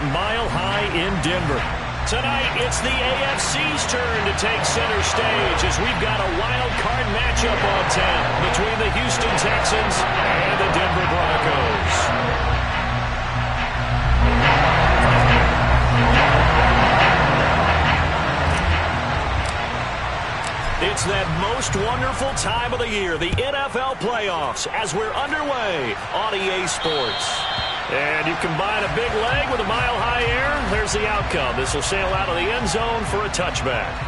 Mile High in Denver. Tonight, it's the AFC's turn to take center stage as we've got a wild card matchup on tap between the Houston Texans and the Denver Broncos. It's that most wonderful time of the year, the NFL playoffs, as we're underway on EA Sports. And you combine a big leg with a mile-high air, there's the outcome. This will sail out of the end zone for a touchback.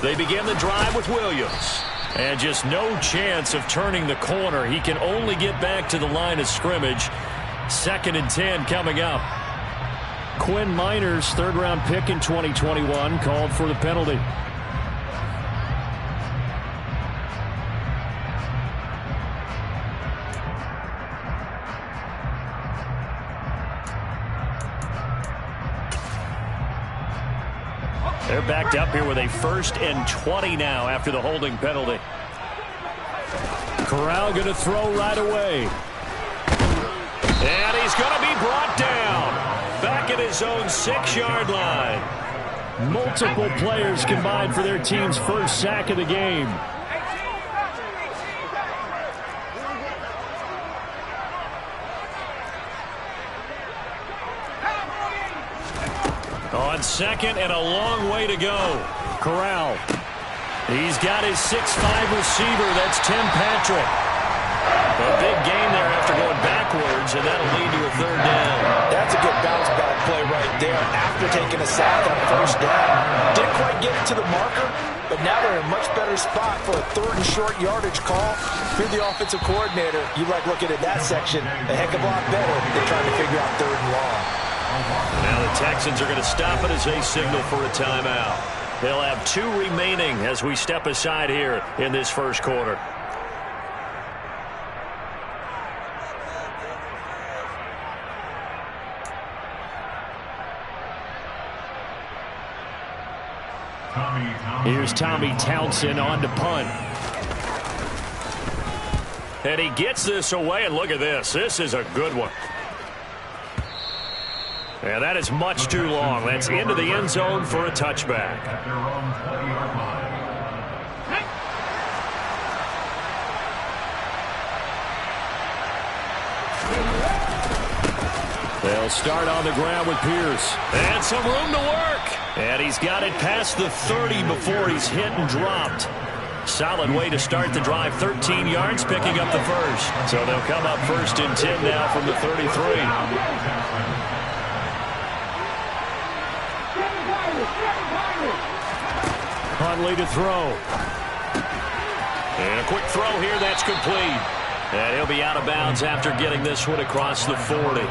They begin the drive with Williams. And just no chance of turning the corner. He can only get back to the line of scrimmage. 2nd and 10 coming up. Quinn Miners, third-round pick in 2021, called for the penalty. They're backed up here with a 1st and 20 now after the holding penalty. Corral going to throw right away. And he's going to be brought down. Back at his own 6-yard line. Multiple players combined for their team's first sack of the game. On 2nd and a long way to go. Corral. He's got his 6'5 receiver. That's Tim Patrick. A big gain there after going backwards, and that'll lead to a 3rd down. That's a good bounce-back play right there after taking a sack on 1st down. Didn't quite get it to the marker, but now they're in a much better spot for a 3rd and short yardage call. If you're the offensive coordinator, you like looking at that section a heck of a lot better than trying to figure out 3rd and long. Now the Texans are going to stop it as they signal for a timeout. They'll have 2 remaining as we step aside here in this first quarter. Here's Tommy Townsend on to punt. And he gets this away, and look at this. This is a good one. And that is much too long. That's into the end zone for a touchback. They'll start on the ground with Pierce. And some room to work. And he's got it past the 30 before he's hit and dropped. Solid way to start the drive. 13 yards, picking up the 1st. So they'll come up 1st and 10 now from the 33. Huntley to throw. And a quick throw here. That's complete. And he'll be out of bounds after getting this one across the 40.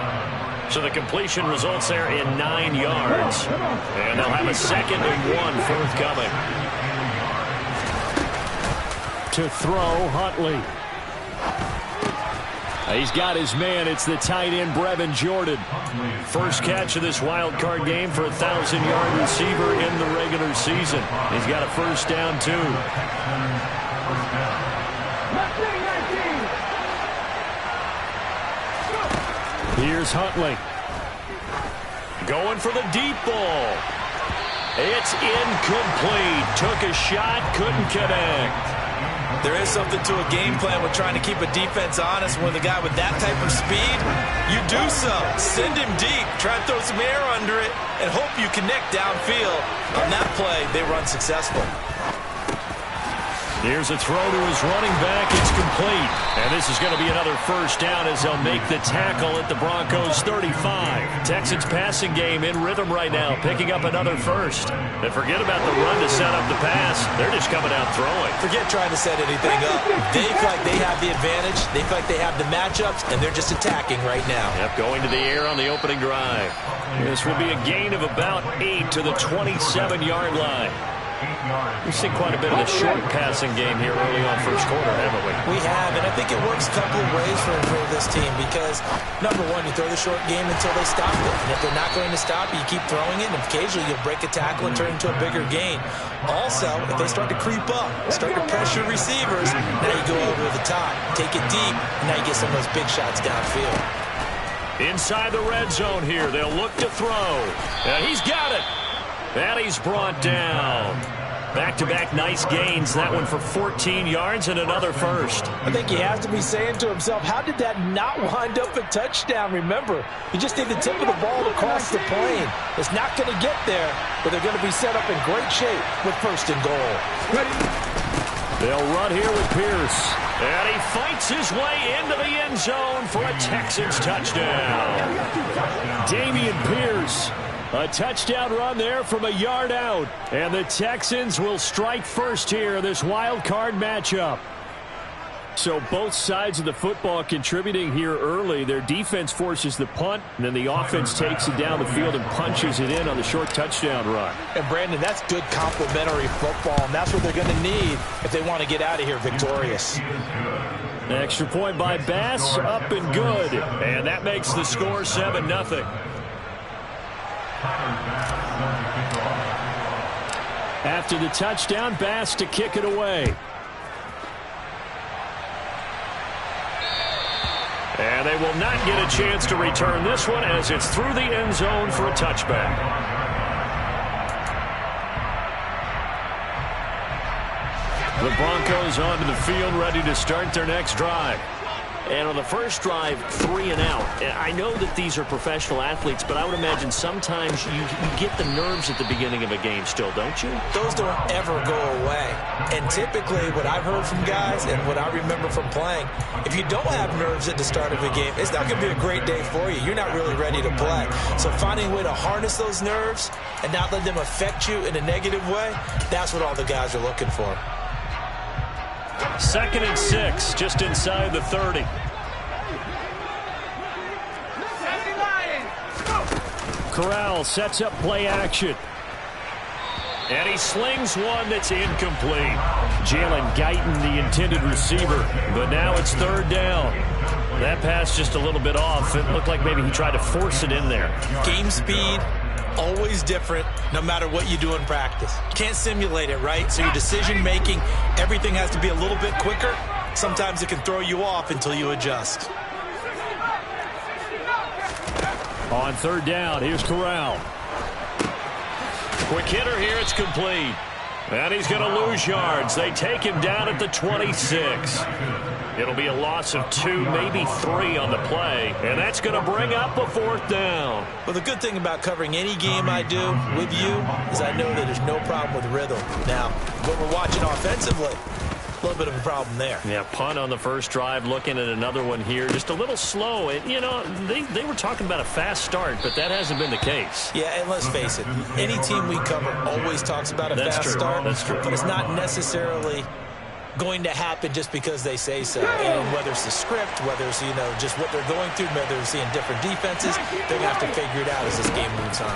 So the completion results there in 9 yards. And they'll have a 2nd and 1 forthcoming. To throw, Huntley. He's got his man. It's the tight end, Brevin Jordan. First catch of this wild card game for a 1,000-yard receiver in the regular season. He's got a 1st down, too. Here's Huntley. Going for the deep ball. It's incomplete. Took a shot, couldn't connect. There is something to a game plan with trying to keep a defense honest. When the guy with that type of speed, you do so. Send him deep. Try and throw some air under it and hope you connect downfield. On that play, they run successful. Here's a throw to his running back. It's complete. And this is going to be another first down as they'll make the tackle at the Broncos 35. Texans passing game in rhythm right now, picking up another first. And forget about the run to set up the pass. They're just coming out throwing. Forget trying to set anything up. They feel like they have the advantage. They feel like they have the matchups, and they're just attacking right now. Yep, going to the air on the opening drive. This will be a gain of about 8 to the 27-yard line. We've seen quite a bit of the short passing game here early on first quarter, haven't we? We have, and I think it works a couple of ways for this team because, number one, you throw the short game until they stop it. And if they're not going to stop it, you keep throwing it, and occasionally you'll break a tackle and turn it into a bigger gain. Also, if they start to creep up, start to pressure receivers, now you go over the top, take it deep, and now you get some of those big shots downfield. Inside the red zone here, they'll look to throw. And he's got it. And he's brought down. Back-to-back nice gains. That one for 14 yards and another first. I think he has to be saying to himself, how did that not wind up a touchdown? Remember, you just need the tip of the ball to cross the plane. It's not going to get there, but they're going to be set up in great shape with first and goal. Ready? They'll run here with Pierce. And he fights his way into the end zone for a Texans touchdown. Dameon Pierce. A touchdown run there from a yard out. And the Texans will strike first here in this wild card matchup. So both sides of the football contributing here early. Their defense forces the punt, and then the offense takes it down the field and punches it in on the short touchdown run. And, Brandon, that's good complementary football, and that's what they're going to need if they want to get out of here victorious. Extra point by Bass, up and good. And that makes the score 7-0. After the touchdown, Bass to kick it away. And they will not get a chance to return this one as it's through the end zone for a touchback. The Broncos onto the field, ready to start their next drive. And on the first drive, 3 and out. And I know that these are professional athletes, but I would imagine sometimes you get the nerves at the beginning of a game still, don't you? Those don't ever go away. And typically what I've heard from guys and what I remember from playing, if you don't have nerves at the start of a game, it's not going to be a great day for you. You're not really ready to play. So finding a way to harness those nerves and not let them affect you in a negative way, that's what all the guys are looking for. 2nd and 6, just inside the 30. Corral sets up play action. And he slings one that's incomplete. Jalen Guyton, the intended receiver. But now it's 3rd down. That pass just a little bit off. It looked like maybe he tried to force it in there. Game speed, always different, no matter what you do in practice. You can't simulate it, right? So your decision-making, everything has to be a little bit quicker. Sometimes it can throw you off until you adjust. On 3rd down, here's Corral. Quick hitter here, it's complete. And he's going to lose yards. They take him down at the 26. It'll be a loss of 2, maybe 3 on the play. And that's going to bring up a 4th down. Well, the good thing about covering any game I do with you is I know that there's no problem with rhythm. Now, what we're watching offensively, a little bit of a problem there. Yeah, punt on the first drive, looking at another one here. Just a little slow. And, you know, they were talking about a fast start, but that hasn't been the case. Yeah, and let's face it, any team we cover always talks about a fast start. That's true. But it's not necessarily going to happen just because they say so. And whether it's the script, whether it's, you know, just what they're going through, whether they're seeing different defenses, they're going to have to figure it out as this game moves on.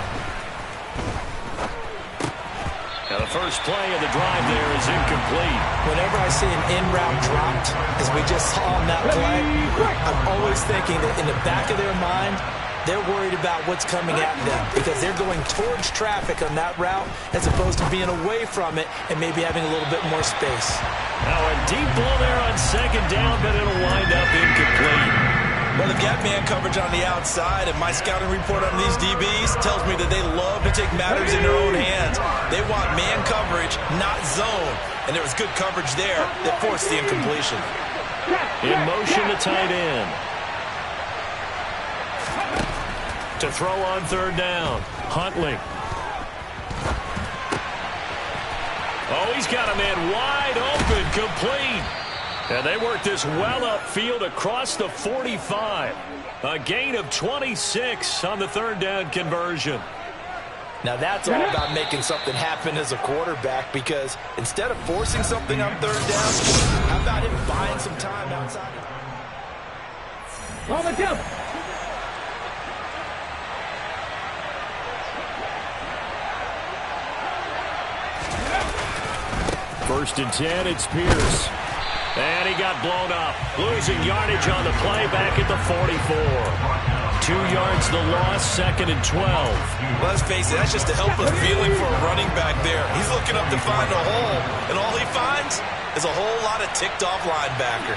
Now the first play of the drive there is incomplete. Whenever I see an in-route dropped, as we just saw on that play, I'm always thinking that in the back of their mind, they're worried about what's coming at them because they're going towards traffic on that route as opposed to being away from it and maybe having a little bit more space. Now a deep ball there on 2nd down, but it'll wind up incomplete. Well, they've got man coverage on the outside, and my scouting report on these DBs tells me that they love to take matters in their own hands. They want man coverage, not zone. And there was good coverage there that forced the incompletion. In motion, the tight end. To throw on 3rd down, Huntley. Oh, he's got a man wide open, complete. And they work this well upfield across the 45. A gain of 26 on the third down conversion. Now that's all about making something happen as a quarterback, because instead of forcing something on third down, how about him buying some time outside? First and 10, it's Pierce. And he got blown up. Losing yardage on the play back at the 44. 2 yards the loss, second and 12. Let's face it, that's just a helpless feeling for a running back there. He's looking up to find a hole, and all he finds is a whole lot of ticked-off linebacker.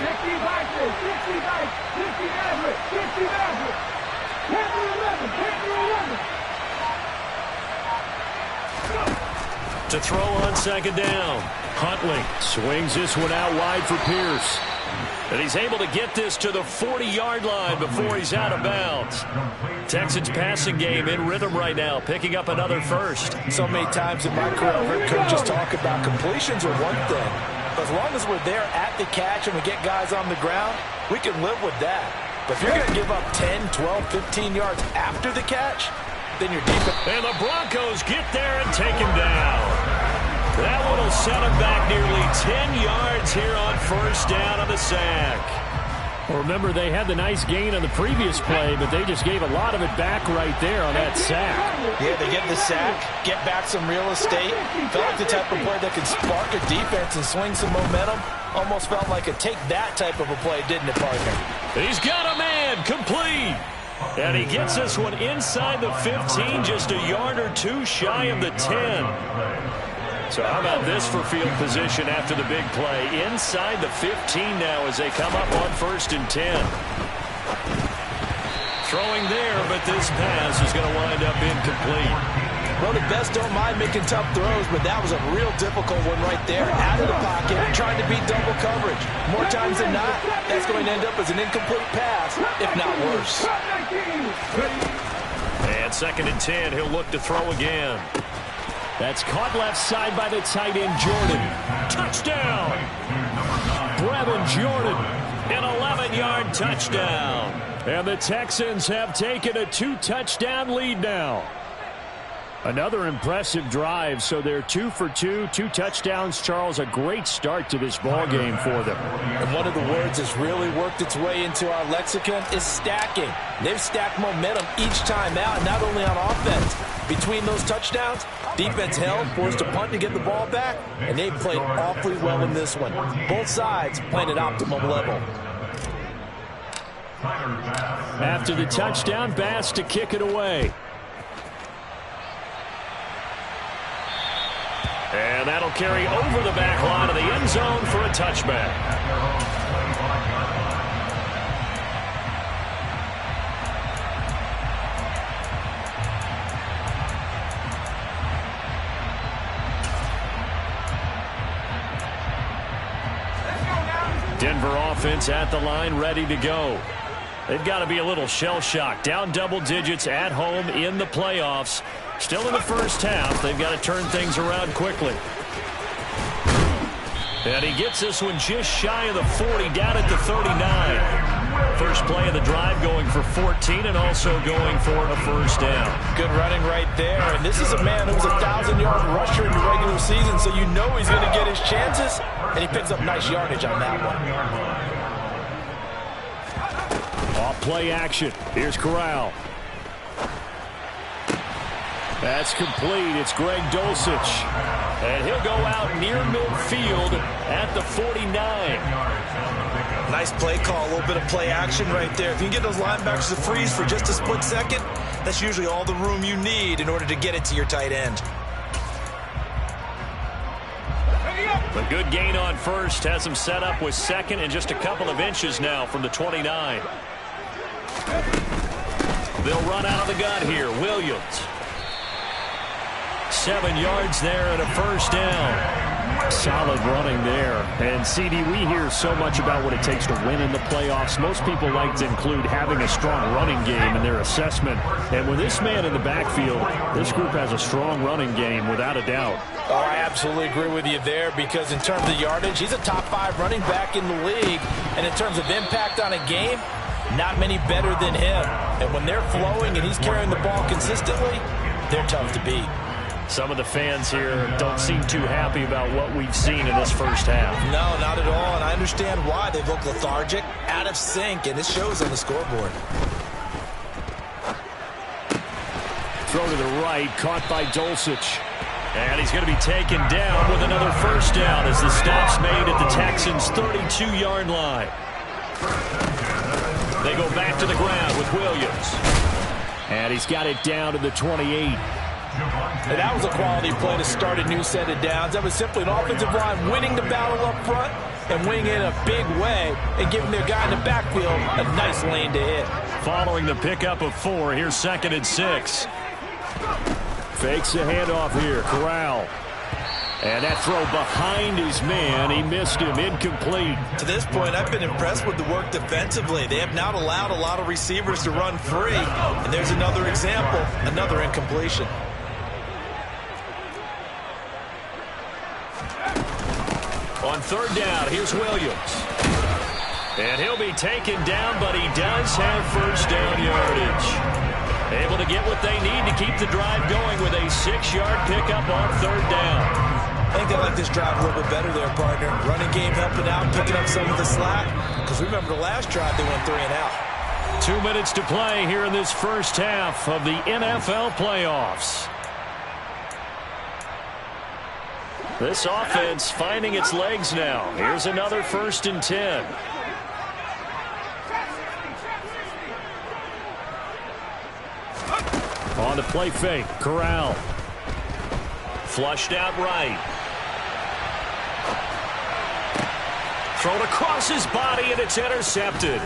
To throw on second down. Huntley swings this one out wide for Pierce. And he's able to get this to the 40-yard line before he's out of bounds. Texans passing game in rhythm right now, picking up another first. So many times in my career, I've heard coaches talk about completions are one thing. But as long as we're there at the catch and we get guys on the ground, we can live with that. But if you're going to give up 10, 12, 15 yards after the catch, then you're deep. And the Broncos get there and take him down. That one will set him back nearly 10 yards here on first down on the sack. Well, remember, they had the nice gain on the previous play, but they just gave a lot of it back right there on that sack. Yeah, they get the sack, get back some real estate. Felt like the type of play that can spark a defense and swing some momentum. Almost felt like a take-that type of a play, didn't it, partner? He's got a man, complete. And he gets this one inside the 15, just a yard or two shy of the 10. So how about this for field position after the big play? Inside the 15 now as they come up on first and 10. Throwing there, but this pass is going to wind up incomplete. Well, the best don't mind making tough throws, but that was a real difficult one right there. Out of the pocket, trying to beat double coverage. More times than not, that's going to end up as an incomplete pass, if not worse. And second and 10, he'll look to throw again. That's caught left side by the tight end, Jordan. Touchdown! Brevin Jordan, an 11-yard touchdown. And the Texans have taken a 2-touchdown lead now. Another impressive drive, so they're 2 for 2, 2 touchdowns. Charles, a great start to this ball game for them. And one of the words that's really worked its way into our lexicon is stacking. They've stacked momentum each time out, not only on offense. Between those touchdowns, defense held, forced a punt to get the ball back, and they played awfully well in this one. Both sides playing at optimum level. After the touchdown, Bass to kick it away. And that'll carry over the back line of the end zone for a touchback. Denver offense at the line, ready to go. They've got to be a little shell-shocked. Down double digits at home in the playoffs. Still in the first half. They've got to turn things around quickly. And he gets this one just shy of the 40, down at the 39. First play of the drive going for 14 and also going for a first down. Good running right there. And this is a man who was a 1,000-yard rusher in the regular season, so you know he's going to get his chances. And he picks up nice yardage on that one. Off play action. Here's Corral. That's complete. It's Greg Dulcich. And he'll go out near midfield at the 49. Nice play call. A little bit of play action right there. If you can get those linebackers to freeze for just a split second, that's usually all the room you need in order to get it to your tight end. A good gain on first. Has him set up with second and just a couple of inches now from the 29. They'll run out of the gun here. Williams. 7 yards there and a first down. Solid running there. And, CD, we hear so much about what it takes to win in the playoffs. Most people like to include having a strong running game in their assessment. And with this man in the backfield, this group has a strong running game without a doubt. Oh, I absolutely agree with you there, because in terms of yardage, he's a top 5 running back in the league. And in terms of impact on a game, not many better than him. And when they're flowing and he's carrying the ball consistently, they're tough to beat. Some of the fans here don't seem too happy about what we've seen in this first half. No, not at all, and I understand why. They look lethargic, out of sync, and it shows on the scoreboard. Throw to the right, caught by Dulcich. And he's going to be taken down with another first down as the stop's made at the Texans' 32-yard line. They go back to the ground with Williams. And he's got it down to the 28. And that was a quality play to start a new set of downs. That was simply an offensive line winning the battle up front and winning it in a big way and giving their guy in the backfield a nice lane to hit. Following the pickup of 4, here's 2nd and 6. Fakes the handoff here, Corral. And that throw behind his man, he missed him, incomplete. To this point, I've been impressed with the work defensively. They have not allowed a lot of receivers to run free. And there's another example, another incompletion. On 3rd down, here's Williams. And he'll be taken down, but he does have first down yardage. Able to get what they need to keep the drive going with a 6-yard pickup on 3rd down. I think they like this drive a little bit better there, partner. Running game helping out, picking up some of the slack. Because remember the last drive, they went 3 and out. 2 minutes to play here in this first half of the NFL playoffs. This offense finding its legs now. Here's another 1st and 10. On the play fake, Corral. Flushed out right. Thrown across his body, and it's intercepted.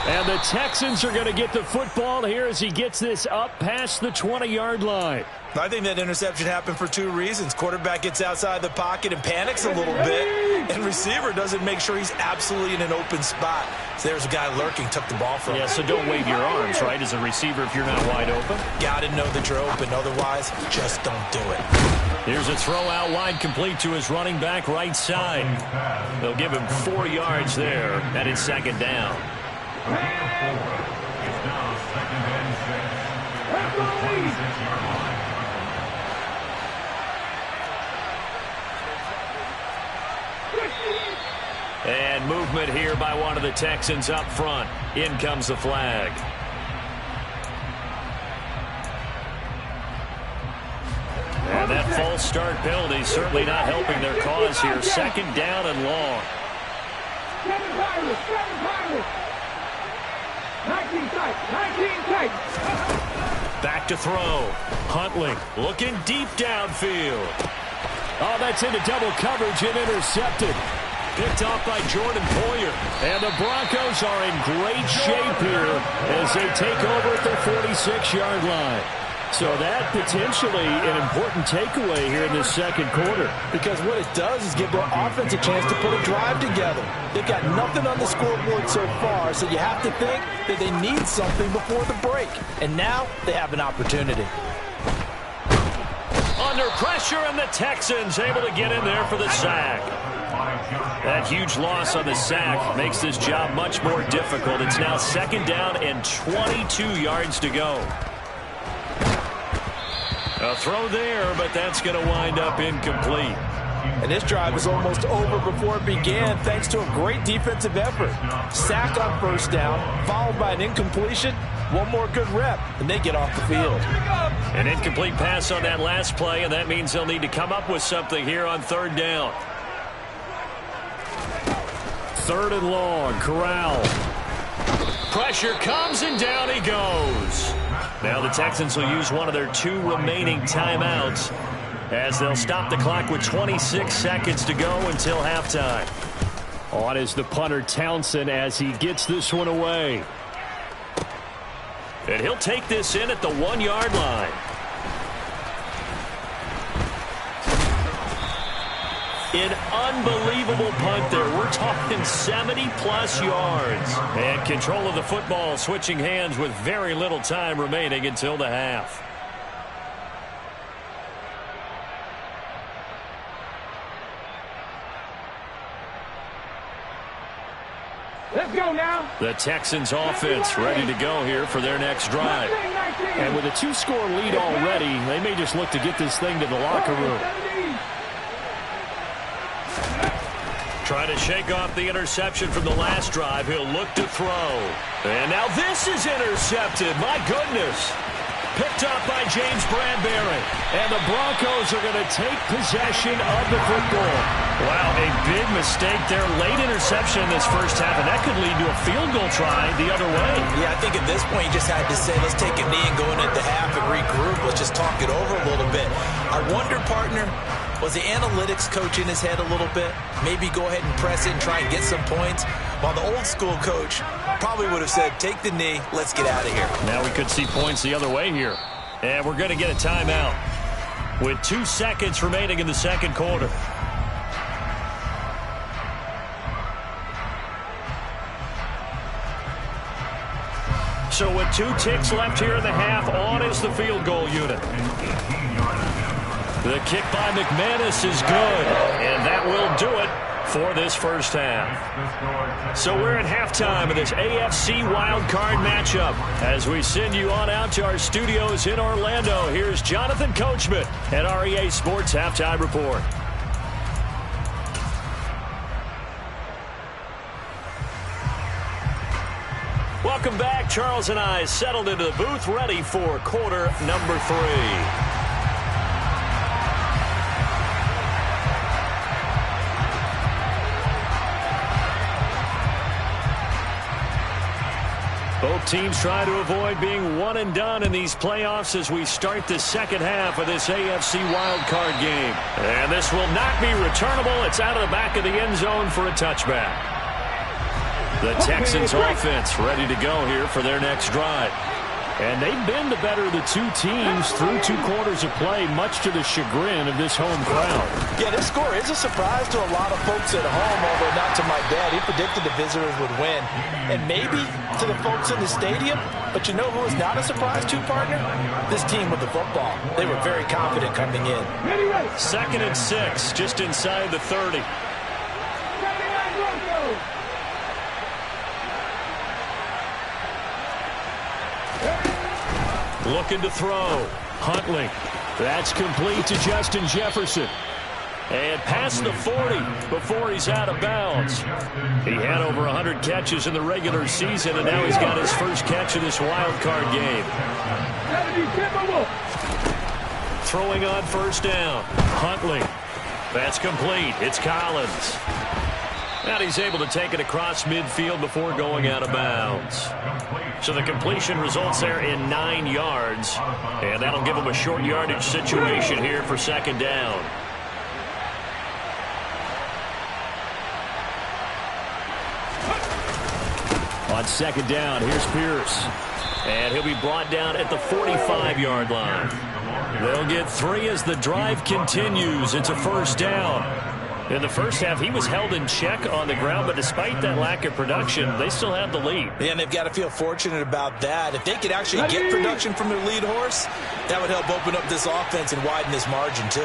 And the Texans are going to get the football here as he gets this up past the 20-yard line. I think that interception happened for 2 reasons. Quarterback gets outside the pocket and panics a little bit, and receiver doesn't make sure he's absolutely in an open spot. So there's a guy lurking, took the ball from him. Yeah, so don't wave your arms, right, as a receiver if you're not wide open. Got to know that you're open. Otherwise, just don't do it. Here's a throw out wide, complete to his running back right side. They'll give him 4 yards there, and it's 2nd down. And movement here by one of the Texans up front. In comes the flag. And that false start penalty certainly not helping their cause here. 2nd down and long. Back to throw. Huntley looking deep downfield. Oh, that's into double coverage and intercepted. Picked off by Jordan Poyer. And the Broncos are in great shape here as they take over at the 46-yard line. So that potentially an important takeaway here in this 2nd quarter. Because what it does is give their offense a chance to put a drive together. They've got nothing on the scoreboard so far, so you have to think that they need something before the break. And now they have an opportunity. Under pressure, and the Texans able to get in there for the sack. That huge loss on the sack makes this job much more difficult. It's now 2nd down and 22 yards to go. A throw there, but that's going to wind up incomplete. And this drive is almost over before it began thanks to a great defensive effort. Sack on 1st down, followed by an incompletion. One more good rep, and they get off the field. An incomplete pass on that last play, and that means they'll need to come up with something here on 3rd down. 3rd and long, Corral. Pressure comes, and down he goes. Now the Texans will use one of their 2 remaining timeouts as they'll stop the clock with 26 seconds to go until halftime. On is the punter Townsend as he gets this one away. And he'll take this in at the 1-yard line. An unbelievable punt there. We're talking 70-plus yards. And control of the football switching hands with very little time remaining until the half. Let's go now. The Texans offense ready to go here for their next drive. And with a 2-score lead already, they may just look to get this thing to the locker room. Trying to shake off the interception from the last drive. He'll look to throw. And now this is intercepted. My goodness. Picked up by James Bradbury. And the Broncos are going to take possession of the football. Wow, a big mistake there. Late interception in this first half, and that could lead to a field goal try the other way. Yeah, I think at this point you just had to say, let's take a knee and go into the half and regroup. Let's just talk it over a little bit. I wonder, partner, was the analytics coach in his head a little bit? Maybe go ahead and press it and try and get some points. While the old school coach probably would have said, take the knee, let's get out of here. Now we could see points the other way here. And we're going to get a timeout with 2 seconds remaining in the second quarter. So with 2 ticks left here in the half, on is the field goal unit. The kick by McManus is good, and that will do it for this first half. So we're at halftime of this AFC wildcard matchup. As we send you on out to our studios in Orlando, here's Jonathan Coachman at REA Sports Halftime Report. Welcome back. Charles and I settled into the booth, ready for quarter number 3. Both teams try to avoid being one and done in these playoffs as we start the second half of this AFC wildcard game. And this will not be returnable. It's out of the back of the end zone for a touchback. The Texans offense ready to go here for their next drive. And they've been the better of the 2 teams through 2 quarters of play, much to the chagrin of this home crowd. Yeah, this score is a surprise to a lot of folks at home, although not to my dad. He predicted the visitors would win. And maybe to the folks in the stadium, but you know who is not a surprise to, partner? This team with the football. They were very confident coming in. 2nd and 6, just inside the 30. Looking to throw. Huntley. That's complete to Justin Jefferson. And past the 40 before he's out of bounds. He had over 100 catches in the regular season, and now he's got his first catch in this wild card game. Throwing on first down. Huntley. That's complete. It's Collins. And he's able to take it across midfield before going out of bounds. So the completion results there in 9 yards. And that'll give him a short yardage situation here for second down. On second down, here's Pierce. And he'll be brought down at the 45-yard line. They'll get 3 as the drive continues. It's a first down. In the first half, he was held in check on the ground, but despite that lack of production, they still have the lead. Yeah, and they've got to feel fortunate about that. If they could actually get production from their lead horse, that would help open up this offense and widen this margin, too.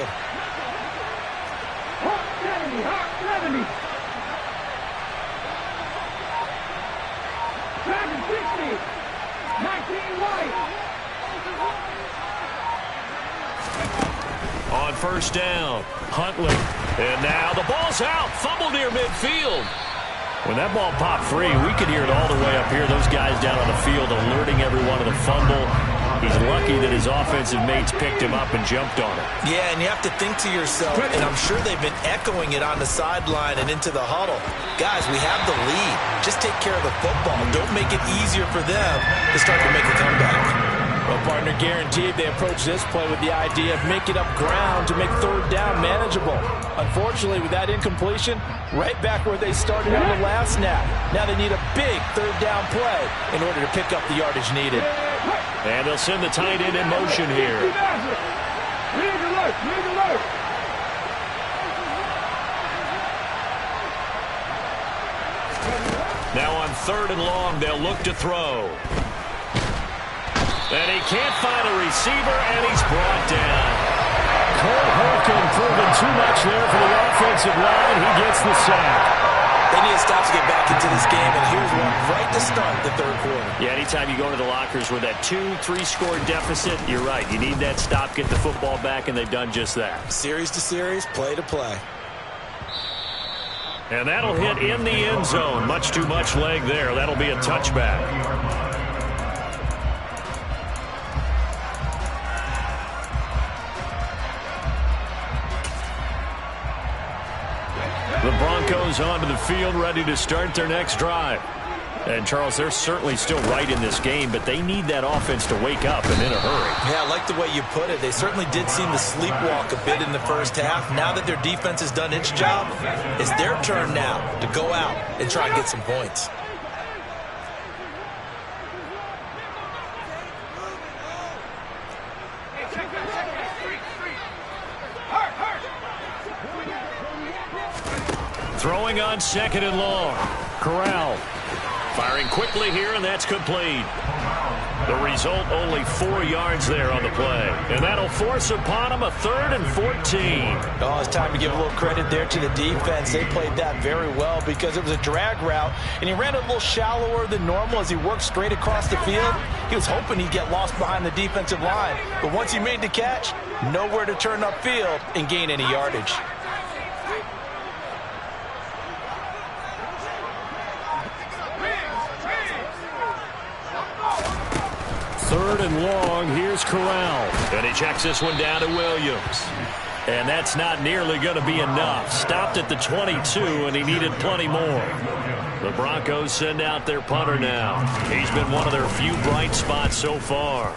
On first down, Huntley. And now the ball's out. Fumble near midfield. When that ball popped free, we could hear it all the way up here. Those guys down on the field alerting everyone of the fumble. He's lucky that his offensive mates picked him up and jumped on it. Yeah, and you have to think to yourself, and I'm sure they've been echoing it on the sideline and into the huddle. Guys, we have the lead. Just take care of the football. Don't make it easier for them to start to make a comeback. Well, partner, guaranteed they approach this play with the idea of making up ground to make third down manageable. Unfortunately, with that incompletion, right back where they started on the last snap. Now they need a big third down play in order to pick up the yardage needed. And they'll send the tight end in motion here. Now on 3rd and long, they'll look to throw. And he can't find a receiver, and he's brought down. Cole Holcomb proving too much there for the offensive line. He gets the sack. They need to stop to get back into this game, and here's one right to start the 3rd quarter. Yeah, anytime you go to the lockers with that 2-3 score deficit, you're right. You need that stop, get the football back, and they've done just that. Series to series, play to play. And that'll hit in the end zone. Much too much leg there. That'll be a touchback. The Broncos onto the field, ready to start their next drive. And, Charles, they're certainly still right in this game, but they need that offense to wake up and in a hurry. Yeah, I like the way you put it. They certainly did seem to sleepwalk a bit in the first half. Now that their defense has done its job, it's their turn now to go out and try and get some points. Throwing on 2nd and long. Corral firing quickly here, and that's complete. The result, only 4 yards there on the play. And that'll force upon him a 3rd and 14. Oh, it's time to give a little credit there to the defense. They played that very well because it was a drag route, and he ran a little shallower than normal as he worked straight across the field. He was hoping he'd get lost behind the defensive line. But once he made the catch, nowhere to turn upfield and gain any yardage. Third and long. Here's Corral. And he checks this one down to Williams. And that's not nearly going to be enough. Stopped at the 22, and he needed plenty more. The Broncos send out their punter now. He's been one of their few bright spots so far.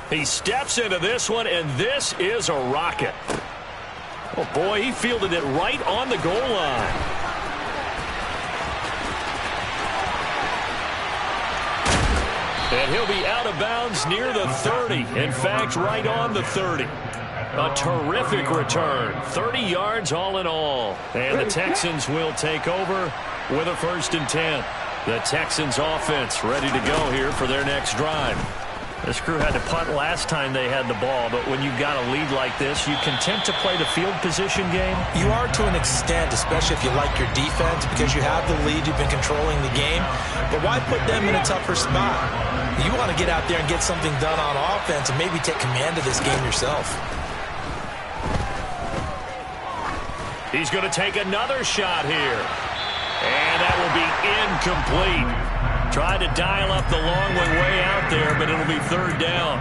He steps into this one, and this is a rocket. Oh, boy, he fielded it right on the goal line. And he'll be out of bounds near the 30. In fact, right on the 30. A terrific return. 30 yards all in all. And the Texans will take over with a 1st and 10. The Texans offense ready to go here for their next drive. This crew had to punt last time they had the ball, but when you've got a lead like this, you content to play the field position game? You are to an extent, especially if you like your defense, because you have the lead, you've been controlling the game. But why put them in a tougher spot? You want to get out there and get something done on offense and maybe take command of this game yourself. He's going to take another shot here. And that will be incomplete. Tried to dial up the long one way out there, but it'll be 3rd down.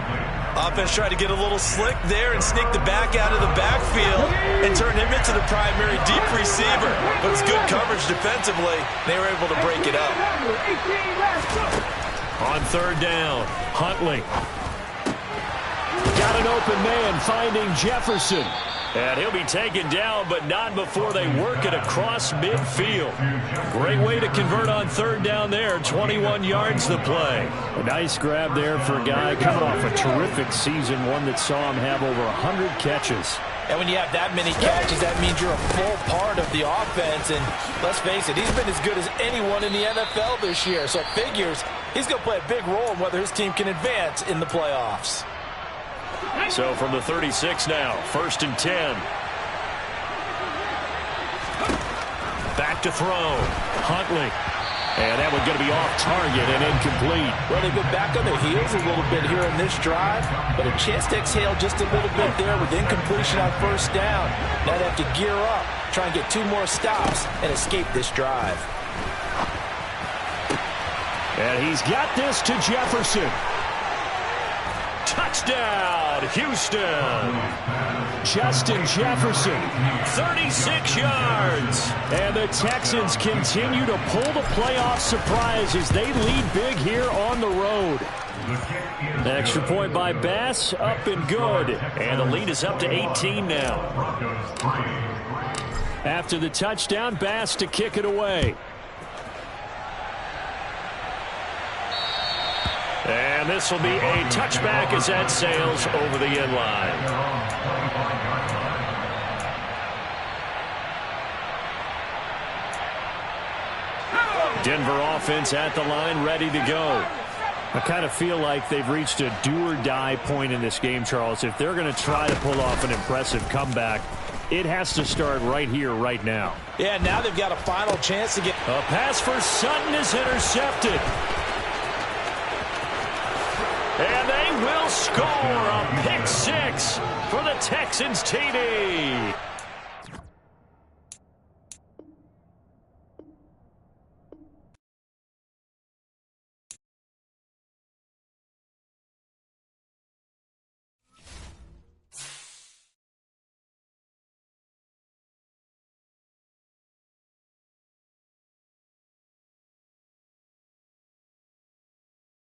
Offense tried to get a little slick there and sneak the back out of the backfield and turn him into the primary deep receiver. But it's good coverage defensively. They were able to break it up. On 3rd down, Huntley. Got an open man finding Jefferson. And he'll be taken down, but not before they work it across midfield. Great way to convert on 3rd down there. 21 yards the play. A nice grab there for a guy coming off a terrific season, one that saw him have over 100 catches. And when you have that many catches, that means you're a full part of the offense. And let's face it, he's been as good as anyone in the NFL this year. So it figures he's going to play a big role in whether his team can advance in the playoffs. So from the 36 now, 1st and 10. Back to throw. Huntley. And that one's going to be off target and incomplete. Well, they've been back on their heels a little bit here in this drive, but a chance to exhale just a little bit there with incompletion on 1st down. Now they have to gear up, try and get 2 more stops and escape this drive. And he's got this to Jefferson. Touchdown, Houston. Justin Jefferson. 36 yards. And the Texans continue to pull the playoff surprise as they lead big here on the road. Extra point by Bass, up and good. And the lead is up to 18 now. After the touchdown, Bass to kick it away. And this will be a touchback as that sails over the end line. Denver offense at the line, ready to go. I kind of feel like they've reached a do-or-die point in this game, Charles. If they're going to try to pull off an impressive comeback, it has to start right here, right now. Yeah, now they've got a final chance to get... A pass for Sutton is intercepted. And they will score a pick six for the Texans, TD.